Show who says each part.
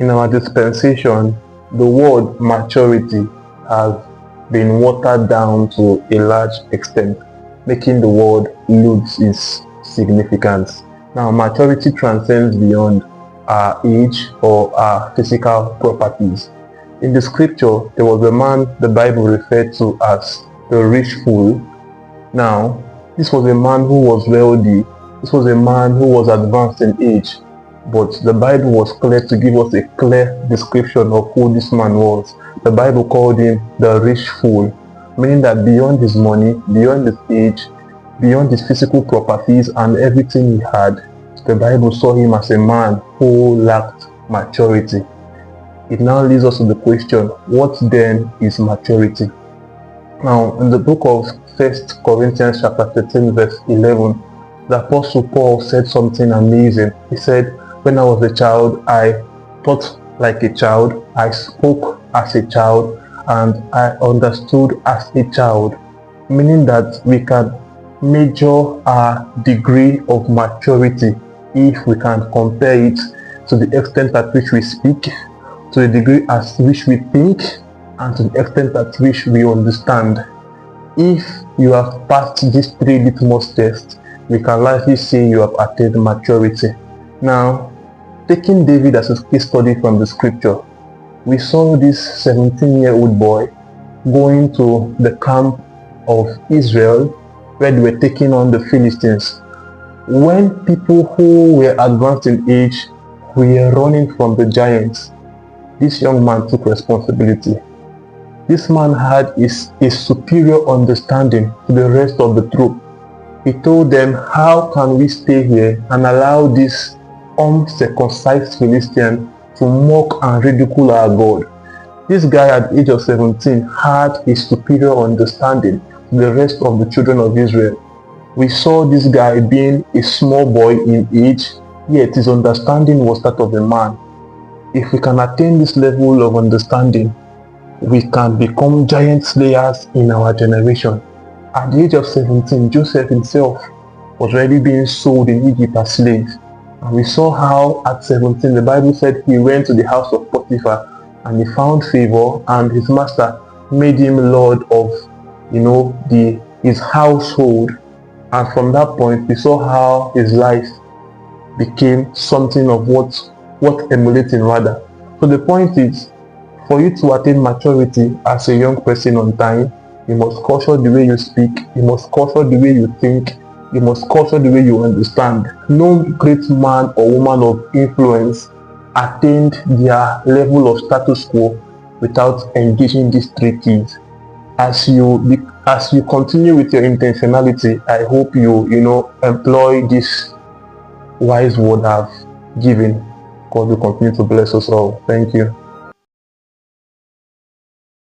Speaker 1: In our dispensation, the word maturity has been watered down to a large extent, making the word lose its significance. Now, maturity transcends beyond our age or our physical properties. In the scripture, there was a man the Bible referred to as the rich fool. Now, this was a man who was wealthy. This was a man who was advanced in age. But the Bible was clear to give us a clear description of who this man was. The Bible called him the rich fool, meaning that beyond his money, beyond his age, beyond his physical properties and everything he had, the Bible saw him as a man who lacked maturity. It now leads us to the question, what then is maturity? Now, in the book of 1 Corinthians chapter 13 verse 11, the Apostle Paul said something amazing. He said, when I was a child, I thought like a child, I spoke as a child, and I understood as a child. Meaning that we can measure our degree of maturity if we can compare it to the extent at which we speak, to the degree at which we think, and to the extent at which we understand. If you have passed these three litmus tests, we can likely say you have attained maturity. Now, taking David as a case study from the scripture, we saw this 17-year-old boy going to the camp of Israel where they were taking on the Philistines. When people who were advanced in age were running from the giants, this young man took responsibility. This man had a superior understanding to the rest of the troop. He told them, how can we stay here and allow this uncircumcised Philistine to mock and ridicule our God? This guy at the age of 17 had a superior understanding to the rest of the children of Israel. We saw this guy being a small boy in age, yet his understanding was that of a man. If we can attain this level of understanding, we can become giant slayers in our generation. At the age of 17, Joseph himself was already being sold in Egypt as slave. And we saw how at 17, the Bible said he went to the house of Potiphar and he found favor, and his master made him lord of, his household. And from that point, we saw how his life became something of what emulating rather. So the point is, for you to attain maturity as a young person on time, you must culture the way you speak, you must culture the way you think, you must culture the way you understand. No great man or woman of influence attained their level of status quo without engaging these three keys. As you continue with your intentionality, I hope you employ this wise word I've given. God will continue to bless us all. Thank you.